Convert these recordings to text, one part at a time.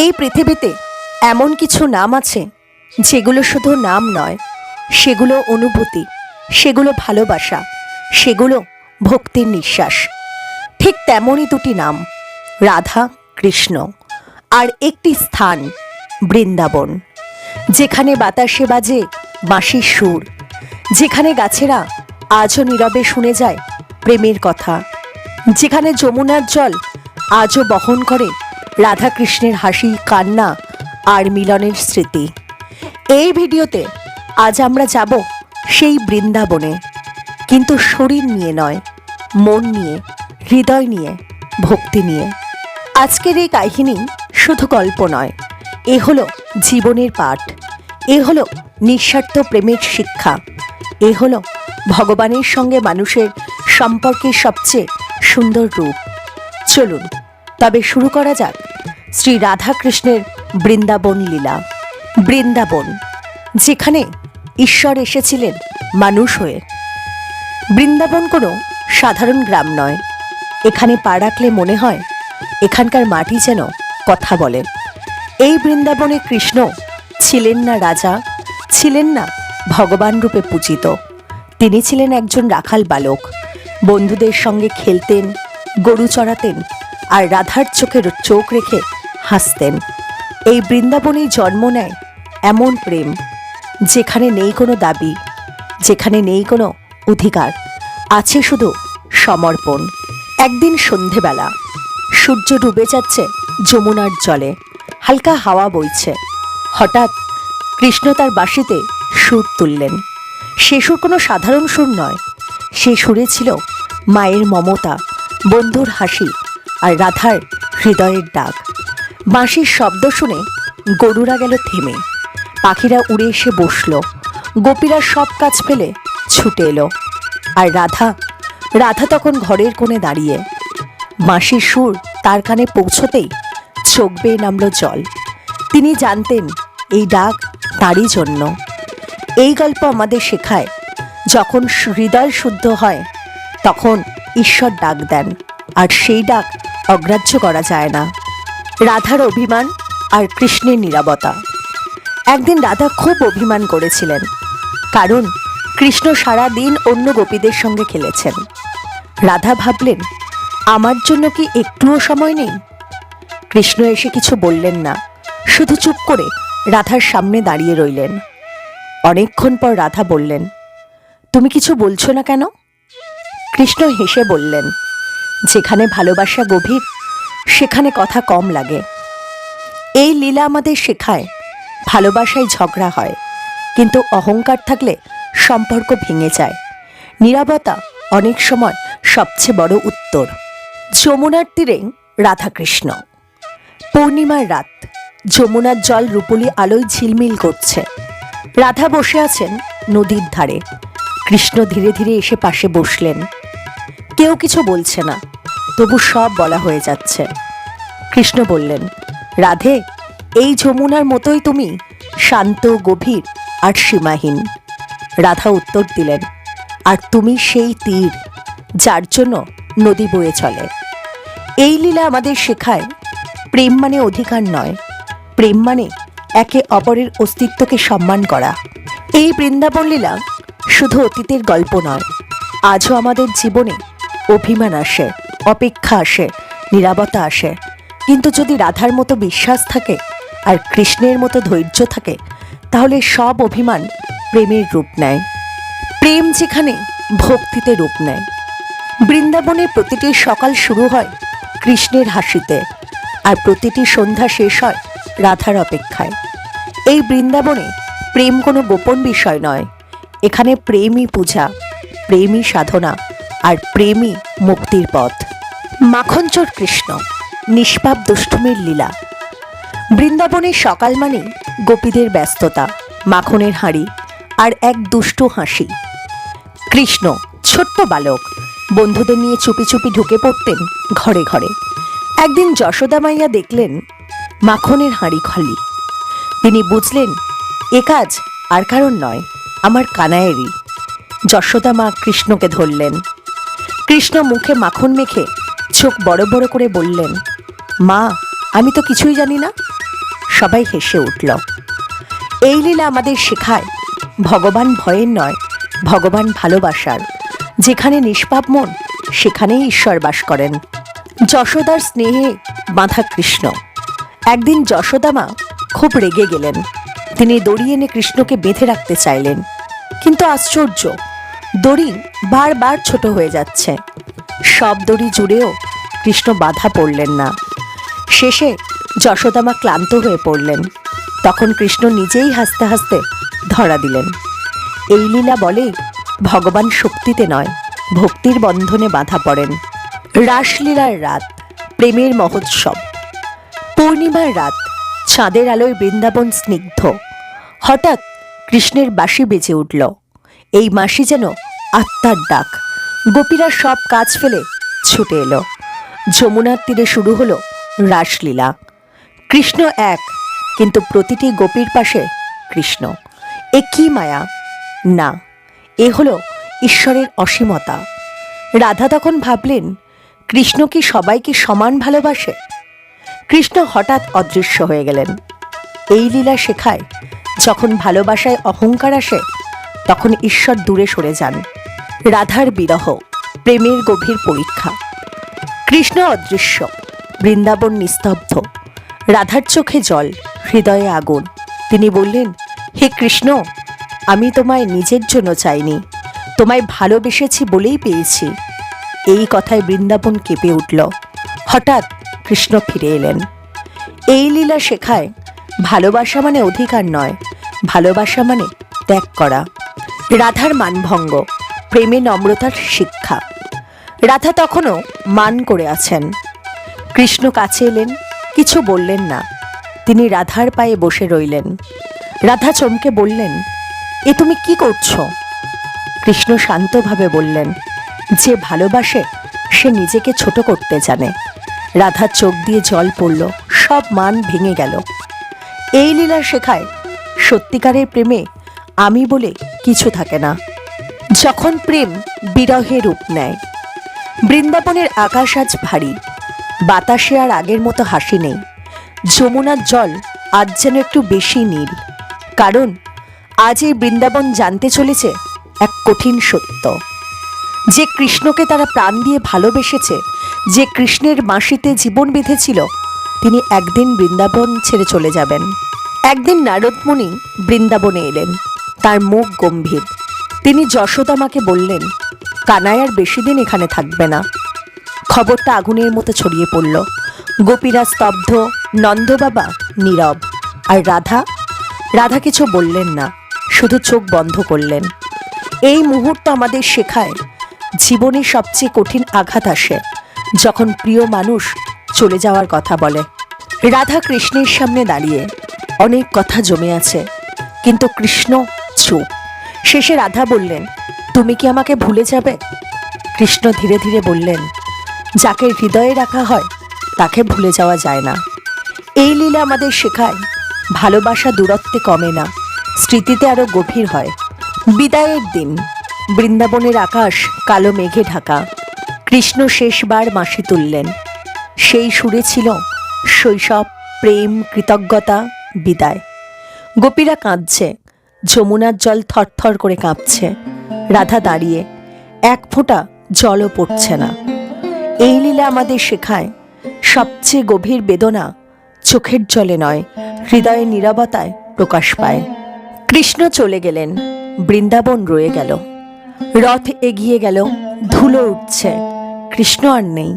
এই পৃথিবীতে এমন কিছু নাম আছে যেগুলো শুধু নাম নয়, সেগুলো অনুভূতি, সেগুলো ভালোবাসা, সেগুলো ভক্তির নিঃশ্বাস। ঠিক তেমনই দুটি নাম, রাধা কৃষ্ণ, আর একটি স্থান বৃন্দাবন, যেখানে বাতাসে বাজে বাঁশির সুর, যেখানে গাছেরা আজও নীরবে শুনে যায় প্রেমের কথা, যেখানে যমুনার জল আজও বহন করে রাধা কৃষ্ণের হাসি, কান্না আর মিলনের স্মৃতি। এই ভিডিওতে আজ আমরা যাব সেই বৃন্দাবনে, কিন্তু শরীর নিয়ে নয়, মন নিয়ে, হৃদয় নিয়ে, ভক্তি নিয়ে। আজকের এই কাহিনী শুধু গল্প নয়, এ হলো জীবনের পাঠ, এ হলো নিঃস্বার্থ প্রেমের শিক্ষা, এ হলো ভগবানের সঙ্গে মানুষের সম্পর্কের সবচেয়ে সুন্দর রূপ। চলুন তবে শুরু করা যাক শ্রী রাধা কৃষ্ণের বৃন্দাবন লীলা। বৃন্দাবন, যেখানে ঈশ্বর এসেছিলেন মানুষ হয়ে। বৃন্দাবন কোনো সাধারণ গ্রাম নয়। এখানে পা রাখলে মনে হয় এখানকার মাটি যেন কথা বলে। এই বৃন্দাবনে কৃষ্ণ ছিলেন না রাজা, ছিলেন না ভগবান রূপে পূজিত। তিনি ছিলেন একজন রাখাল বালক। বন্ধুদের সঙ্গে খেলতেন, গরু চড়াতেন, আর রাধার চোখের চোখ রেখে হাসতেন। এই বৃন্দাবনেই জন্ম নেয় এমন প্রেম, যেখানে নেই কোনো দাবি, যেখানে নেই কোনো অধিকার, আছে শুধু সমর্পণ। একদিন সন্ধেবেলা, সূর্য ডুবে যাচ্ছে যমুনার জলে, হালকা হাওয়া বইছে। হঠাৎ কৃষ্ণ তার বাঁশিতে সুর তুললেন। সে সুর কোনো সাধারণ সুর নয়, সে সুরে ছিল মায়ের মমতা, বন্ধুর হাসি, আর রাধার হৃদয়ের ডাক। বাঁশির শব্দ শুনে গরুরা গেল থেমে, পাখিরা উড়ে এসে বসল, গোপীরা সব কাজ ফেলে ছুটে এলো। আর রাধা তখন ঘরের কোণে দাঁড়িয়ে। বাঁশির সুর তার কানে পৌঁছতেই চোখ বেয়ে নামল জল। তিনি জানতেন এই ডাক তারই জন্য। এই গল্প আমাদের শেখায়, যখন হৃদয় শুদ্ধ হয় তখন ঈশ্বর ডাক দেন, আর সেই ডাক অগ্রাহ্য করা যায় না। রাধার অভিমান আর কৃষ্ণের নীরবতা। একদিন রাধা খুব অভিমান করেছিলেন, কারণ কৃষ্ণ সারা দিন অন্য গোপীদের সঙ্গে খেলেছেন। রাধা ভাবলেন, আমার জন্য কি একটুও সময় নেই? কৃষ্ণ এসে কিছু বললেন না, শুধু চুপ করে রাধার সামনে দাঁড়িয়ে রইলেন। অনেকক্ষণ পর রাধা বললেন, তুমি কিছু বলছো না কেন? কৃষ্ণ হেসে বললেন, যেখানে ভালোবাসা গভীর, সেখানে কথা কম লাগে। এই লীলা আমাদের শেখায়, ভালোবাসায় ঝগড়া হয়, কিন্তু অহংকার থাকলে সম্পর্ক ভেঙে যায়। নীরবতা অনেক সময় সবচেয়ে বড় উত্তর। যমুনার তীরে রাধাকৃষ্ণ। পূর্ণিমার রাত, যমুনার জল রূপলি আলোয় ঝিলমিল করছে। রাধা বসে আছেন নদীর ধারে। কৃষ্ণ ধীরে ধীরে এসে পাশে বসলেন। কেউ কিছু বলছে না, তবু সব বলা হয়ে যাচ্ছে। কৃষ্ণ বললেন, রাধে, এই যমুনার মতোই তুমি, শান্ত, গভীর আর সীমাহীন। রাধা উত্তর দিলেন, আর তুমি সেই তীর, যার জন্য নদী বয়ে চলে। এই লীলা আমাদের শেখায়, প্রেম মানে অধিকার নয়, প্রেম মানে একে অপরের অস্তিত্বকে সম্মান করা। এই বৃন্দাবন লীলা শুধু অতীতের গল্প নয়, আজও আমাদের জীবনে অভিমান আসে, অপেক্ষা আসে, নীরবতা আসে, কিন্তু যদি রাধার মতো বিশ্বাস থাকে আর কৃষ্ণের মতো ধৈর্য থাকে, তাহলে সব অভিমান প্রেমের রূপ নেয়। প্রেম যেখানে ভক্তিতে রূপ নেয়। বৃন্দাবনের প্রতিটি সকাল শুরু হয় কৃষ্ণের হাসিতে, আর প্রতিটি সন্ধ্যা শেষ হয় রাধার অপেক্ষায়। এই বৃন্দাবনে প্রেম কোনো গোপন বিষয় নয়, এখানে প্রেমই পূজা, প্রেমই সাধনা, আর প্রেমই মুক্তির পথ। মাখনচোর কৃষ্ণ, নিষ্পাপ দুষ্টুমির লীলা। বৃন্দাবনের সকাল মানে গোপীদের ব্যস্ততা, মাখনের হাঁড়ি, আর এক দুষ্টু হাসি। কৃষ্ণ ছোট্ট বালক, বন্ধুদের নিয়ে চুপি চুপি ঢুকে পড়তেন ঘরে ঘরে। একদিন যশোদা মাইয়া দেখলেন মাখনের হাঁড়ি খালি। তিনি বুঝলেন, এ কাজ আর কারণ নয়, আমার কানাইয়েরই। যশোদা মা কৃষ্ণকে ধরলেন। কৃষ্ণ মুখে মাখন মেখে চোখ বড় বড় করে বললেন, মা, আমি তো কিছুই জানি না, সবাই হেসে উঠল। এই লীলা আমাদের শেখায় ভগবান ভয়ের নয়, ভগবান ভালোবাসার। যেখানে নিষ্পাপ মন, সেখানেই ঈশ্বর বাস করেন। যশোদার স্নেহে বাঁধা কৃষ্ণ। একদিন যশোদা মা খুব রেগে গেলেন। তিনি দড়ি এনে কৃষ্ণকে বেঁধে রাখতে চাইলেন, কিন্তু আশ্চর্য, দড়ি বারবার ছোট হয়ে যাচ্ছে। সব দড়ি জুড়েও কৃষ্ণ বাধা পড়লেন না। শেষে যশোদা মা ক্লান্ত হয়ে পড়লেন। তখন কৃষ্ণ নিজেই হাসতে হাসতে ধরা দিলেন। এই লীলা বলে ভগবান শক্তিতে নয়, ভক্তির বন্ধনে বাধা পড়েন। রাসলীলার রাত, প্রেমের মহোৎসব। পূর্ণিমার রাত, চাঁদের আলোয় বৃন্দাবন স্নিগ্ধ। হঠাৎ কৃষ্ণের বাঁশি বেজে উঠল। এই বাঁশি যেন আত্মার ডাক। গোপীরা সব কাজ ফেলে ছুটে এলো। যমুনার তীরে শুরু হলো রাসলীলা। কৃষ্ণ এক, কিন্তু প্রতিটি গোপীর পাশে কৃষ্ণ। এ কি মায়া? না, এ হলো ঈশ্বরের অসীমতা। রাধা তখন ভাবলেন, কৃষ্ণ কি সবাইকে সমান ভালোবাসে? কৃষ্ণ হঠাৎ অদৃশ্য হয়ে গেলেন। এই লীলা শেখায়, যখন ভালোবাসায় অহংকার আসে, তখন ঈশ্বর দূরে সরে যান। রাধার বিরহ, প্রেমের গভীর পরীক্ষা। কৃষ্ণ অদৃশ্য, বৃন্দাবন নিস্তব্ধ। রাধার চোখে জল, হৃদয়ে আগুন। তিনি বললেন, হে কৃষ্ণ, আমি তোমায় নিজের জন্য চাইনি, তোমায় ভালোবেসেছি বলেই পেয়েছি। এই কথায় বৃন্দাবন কেঁপে উঠল। হঠাৎ কৃষ্ণ ফিরে এলেন। এই লীলা শেখায়, ভালোবাসা মানে অধিকার নয়, ভালোবাসা মানে ত্যাগ করা। রাধার মানভঙ্গ, প্রেমে নম্রতার শিক্ষা। রাধা তখনও মান করে আছেন। কৃষ্ণ কাছে এলেন, কিছু বললেন না। তিনি রাধার পায়ে বসে রইলেন। রাধা চমকে বললেন, এ তুমি কি করছো? কৃষ্ণ শান্তভাবে বললেন, যে ভালোবাসে সে নিজেকে ছোট করতে জানে। রাধার চোখ দিয়ে জল পড়ল, সব মান ভেঙে গেল। এই লীলা শেখায়, সত্যিকারের প্রেমে আমি বলে কিছু থাকে না। যখন প্রেম বিরহে রূপ নেয়। বৃন্দাবনের আকাশ আজ ভারী। বাতাসে আর আগের মতো হাসি নেই। যমুনার জল আজ যেন একটু বেশি নীল। কারণ আজ এই বৃন্দাবন জানতে চলেছে এক কঠিন সত্য, যে কৃষ্ণকে তারা প্রাণ দিয়ে ভালোবেসেছে, যে কৃষ্ণের বাঁশিতে জীবন বেঁধেছিল, তিনি একদিন বৃন্দাবন ছেড়ে চলে যাবেন। একদিন নারদ মুনি বৃন্দাবনে এলেন। তার মুখ গম্ভীর। তিনি যশোদা মাকে বললেন, কানাই আর বেশি দিন এখানে থাকবে না। খবরটা আগুনের মতো ছড়িয়ে পড়ল। গোপীরা স্তব্ধ, নন্দবাবা নীরব। আর রাধা কিছু বললেন না, শুধু চোখ বন্ধ করলেন। এই মুহূর্ত আমাদের শেখায়, জীবনে সবচেয়ে কঠিন আঘাত আসে যখন প্রিয় মানুষ চলে যাওয়ার কথা বলে। রাধা কৃষ্ণের সামনে দাঁড়িয়ে, অনেক কথা জমে আছে, কিন্তু কৃষ্ণ চুপ। শেষে রাধা বললেন, তুমি কি আমাকে ভুলে যাবে? কৃষ্ণ ধীরে ধীরে বললেন, যাকে হৃদয়ে রাখা হয় তাকে ভুলে যাওয়া যায় না। এই লীলা আমাদের শেখায়, ভালোবাসা দূরত্বে কমে না, স্মৃতিতে আরো গভীর হয়। বিদায়ের দিন, বৃন্দাবনের আকাশ কালো মেঘে ঢাকা। কৃষ্ণ শেষবার বাঁশি তুললেন। সেই সুরে ছিল শৈশব, প্রেম, কৃতজ্ঞতা, বিদায়। গোপীরা কাঁদছে, যমুনার জল থরথর করে কাঁপছে। রাধা দাঁড়িয়ে, এক ফোঁটা জলও পড়ছে না। এই লীলা আমাদের শেখায়, সবচেয়ে গভীর বেদনা চোখের জলে নয়, হৃদয়ের নীরবতায় প্রকাশ পায়। কৃষ্ণ চলে গেলেন, বৃন্দাবন রয়ে গেল। রথ এগিয়ে গেল, ধুলো উঠছে, কৃষ্ণ আর নেই।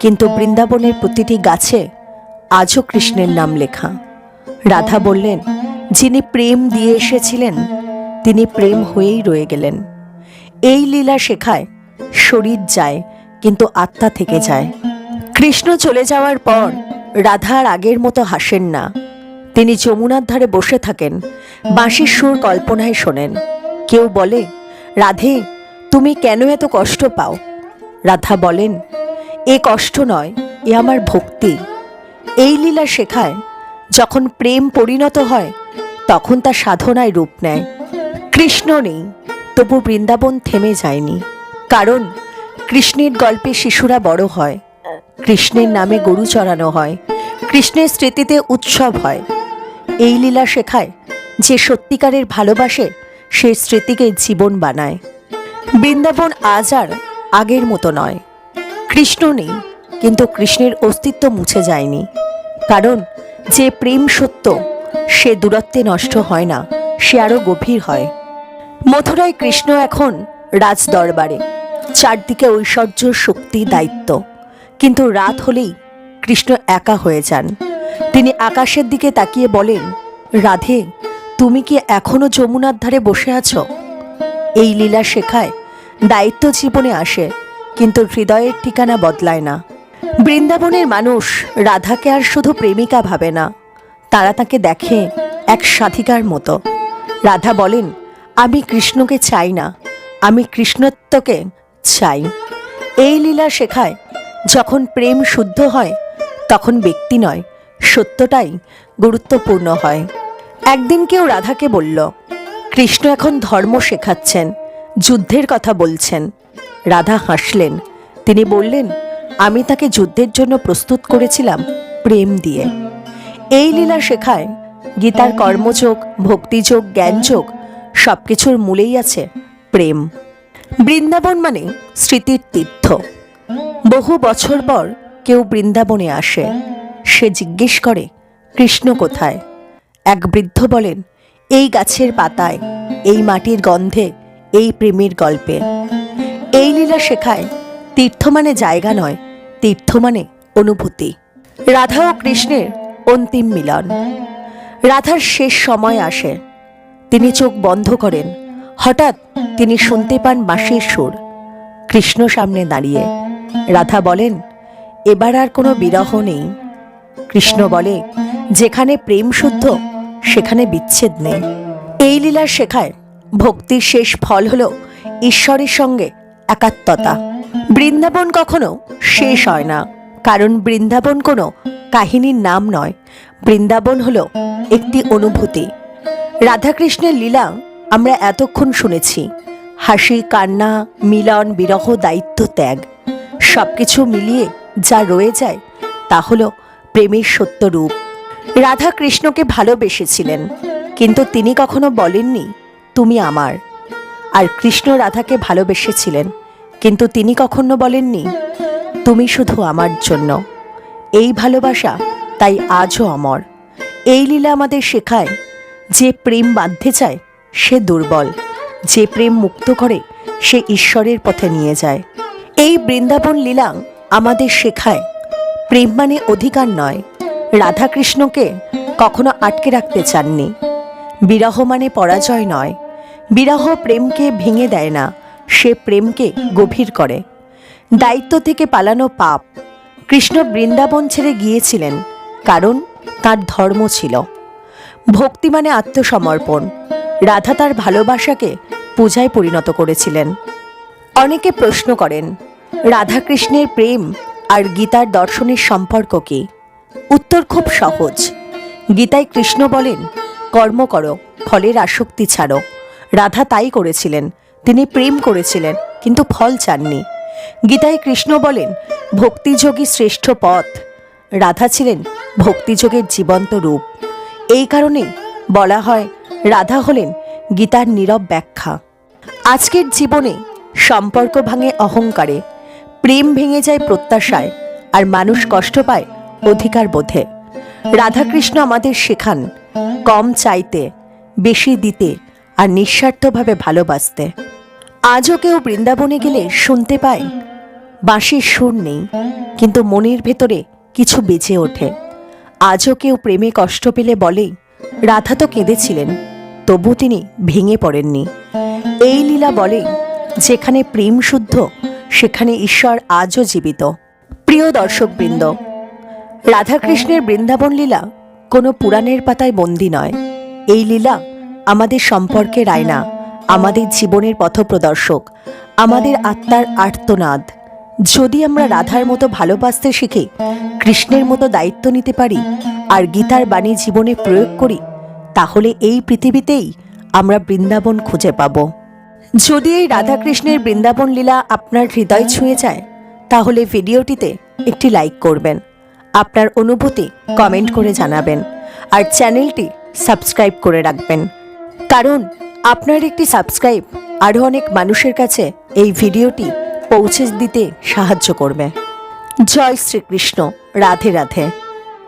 কিন্তু বৃন্দাবনের প্রতিটি গাছে আজও কৃষ্ণের নাম লেখা। রাধা বললেন, যিনি প্রেম দিয়ে এসেছিলেন তিনি প্রেম হয়েই রয়ে গেলেন। এই লীলা শেখায়, শরীর যায় কিন্তু আত্মা থেকে যায়। কৃষ্ণ চলে যাওয়ার পর রাধা আর আগের মতো হাসেন না। তিনি যমুনার ধারে বসে থাকেন, বাঁশির সুর কল্পনায় শোনেন। কেউ বলে, রাধে তুমি কেন এত কষ্ট পাও? রাধা বলেন, এ কষ্ট নয়, এ আমার ভক্তি। এই লীলা শেখায়, যখন প্রেম পরিণত হয় তখন তা সাধনায় রূপ নেয়। কৃষ্ণ নেই, তবু বৃন্দাবন থেমে যায়নি। কারণ কৃষ্ণের গল্পে শিশুরা বড় হয়, কৃষ্ণের নামে গরু চড়ানো হয়, কৃষ্ণের স্মৃতিতে উৎসব হয়। এই লীলা শেখায় যে সত্যিকারের ভালোবাসে সে স্মৃতিকে জীবন বানায়। বৃন্দাবন আজ আর আগের মতো নয়। কৃষ্ণ নেই, কিন্তু কৃষ্ণের অস্তিত্ব মুছে যায়নি। কারণ যে প্রেম সত্য সে দূরত্বে নষ্ট হয় না, সে আরও গভীর হয়। মথুরায় কৃষ্ণ এখন রাজ দরবারে, চারদিকে ঐশ্বর্য, শক্তি, দায়িত্ব। কিন্তু রাত হলেই কৃষ্ণ একা হয়ে যান। তিনি আকাশের দিকে তাকিয়ে বলেন, রাধে, তুমি কি এখনো যমুনার ধারে বসে আছো? এই লীলা শেখায় দায়িত্ব জীবনে আসে, কিন্তু হৃদয়ের ঠিকানা বদলায় না। বৃন্দাবনের মানুষ রাধাকে আর শুধু প্রেমিকা ভাবে না, তারা তাকে দেখে এক সাধিকার মতো। রাধা বলেন, আমি কৃষ্ণকে চাই না, আমি কৃষ্ণত্বকে চাই। এই লীলা শেখায় যখন প্রেম শুদ্ধ হয় তখন ব্যক্তি নয়, সত্যটাই গুরুত্বপূর্ণ হয়। একদিন কেউ রাধাকে বলল, কৃষ্ণ এখন ধর্ম শেখাচ্ছেন, যুদ্ধের কথা বলছেন। রাধা হাসলেন। তিনি বললেন, আমি তাকে যুদ্ধের জন্য প্রস্তুত করেছিলাম প্রেম দিয়ে। এই লীলা শেখায় গীতার কর্মযোগ, ভক্তিযোগ, জ্ঞানযোগ সব কিছুর মূলেই আছে প্রেম। বৃন্দাবন মানে স্মৃতির তীর্থ। বহু বছর পর কেউ বৃন্দাবনে আসে, সে জিজ্ঞেস করে, কৃষ্ণ কোথায়? এক বৃদ্ধ বলেন, এই গাছের পাতায়, এই মাটির গন্ধে, এই প্রেমের গল্পে। এই লীলা শেখায় তীর্থ মানে জায়গা নয়, তীর্থ মানে অনুভূতি। রাধা ও কৃষ্ণের অন্তিম মিলন। রাধার শেষ সময় আসে, তিনি চোখ বন্ধ করেন। হঠাৎ তিনি শুনতে পান বাঁশির সুর। কৃষ্ণ সামনে দাঁড়িয়ে। রাধা বলেন, এবার আর কোনো বিরহ নেই। কৃষ্ণ বলে, যেখানে প্রেম শুদ্ধ সেখানে বিচ্ছেদ নেই। এই লীলা শেখায় ভক্তির শেষ ফল হলো ঈশ্বরের সঙ্গে একাত্মতা। বৃন্দাবন কখনো শেষ হয় না, কারণ বৃন্দাবন কোনো কাহিনীর নাম নয়, বৃন্দাবন হলো একটি অনুভূতি। রাধাকৃষ্ণের লীলা আমরা এতক্ষণ শুনেছি, হাসি, কান্না, মিলন, বিরহ, দায়িত্ব, ত্যাগ, সব কিছু মিলিয়ে যা রয়ে যায় তা হলো প্রেমের সত্য রূপ। রাধা কৃষ্ণকে ভালোবেসেছিলেন, কিন্তু তিনি কখনো বলেননি তুমি আমার। আর কৃষ্ণ রাধাকে ভালোবেসেছিলেন, কিন্তু তিনি কখনো বলেননি তুমি শুধু আমার জন্য। এই ভালোবাসা তাই আজও অমর। এই লীলা আমাদের শেখায়, যে প্রেম বাঁধতে চায় সে দুর্বল, যে প্রেম মুক্ত করে সে ঈশ্বরের পথে নিয়ে যায়। এই বৃন্দাবন লীলা আমাদের শেখায়, প্রেম মানে অধিকার নয়। রাধাকৃষ্ণকে কখনো আটকে রাখতে চাননি। বিরহ মানে পরাজয় নয়, বিরহ প্রেমকে ভেঙে দেয় না, সে প্রেমকে গভীর করে। দায়িত্ব থেকে পালানো পাপ। কৃষ্ণ বৃন্দাবন ছেড়ে গিয়েছিলেন কারণ তার ধর্ম ছিল। ভক্তি মানে আত্মসমর্পণ। রাধা তার ভালোবাসাকে পূজায় পরিণত করেছিলেন। অনেকে প্রশ্ন করেন, রাধাকৃষ্ণের প্রেম আর গীতার দর্শনের সম্পর্ক কী? উত্তর খুব সহজ। গীতায় কৃষ্ণ বলেন, কর্ম করো, ফলের আসক্তি ছাড়ো। রাধা তাই করেছিলেন, তিনি প্রেম করেছিলেন কিন্তু ফল চাননি। গীতায় কৃষ্ণ বলেন, ভক্তিযোগী শ্রেষ্ঠ পথ। রাধা ছিলেন ভক্তিযোগের জীবন্ত রূপ। এই কারণে বলা হয় রাধা হলেন গীতার নীরব ব্যাখ্যা। আজকের জীবনে সম্পর্ক ভাঙে অহংকারে, প্রেম ভেঙে যায় প্রত্যাশায়, আর মানুষ কষ্ট পায় অধিকার বোধে। রাধাকৃষ্ণ আমাদের শেখান কম চাইতে, বেশি দিতে, আর নিঃস্বার্থভাবে ভালোবাসতে। আজও কেউ বৃন্দাবনে গেলে শুনতে পায় বাঁশির সুর নেই, কিন্তু মনের ভেতরে কিছু বেজে ওঠে। আজও কেউ প্রেমে কষ্ট পেলে বলে, রাধা তো কেঁদেছিলেন, তবু তিনি ভেঙে পড়েননি। এই লীলা বলে, যেখানে প্রেম শুদ্ধ সেখানে ঈশ্বর আজও জীবিত। প্রিয় দর্শকবৃন্দ, রাধাকৃষ্ণের বৃন্দাবন লীলা কোনো পুরাণের পাতায় বন্দী নয়। এই লীলা আমাদের সম্পর্কের আয়না, আমাদের জীবনের পথপ্রদর্শক, আমাদের আত্মার আর্তনাদ। যদি আমরা রাধার মতো ভালোবাসতে শিখি, কৃষ্ণের মতো দায়িত্ব নিতে পারি, আর গীতার বাণী জীবনে প্রয়োগ করি, তাহলে এই পৃথিবীতেই আমরা বৃন্দাবন খুঁজে পাব। যদি এই রাধাকৃষ্ণের বৃন্দাবন লীলা আপনার হৃদয় ছুঁয়ে যায়, তাহলে ভিডিওটিতে একটি লাইক করবেন, আপনার অনুভূতি কমেন্ট করে জানাবেন, আর চ্যানেলটি সাবস্ক্রাইব করে রাখবেন, কারণ আপনার একটি সাবস্ক্রাইব আরও অনেক মানুষের কাছে এই ভিডিওটি পৌঁছে দিতে সাহায্য করবে। জয় শ্রীকৃষ্ণ। রাধে রাধে।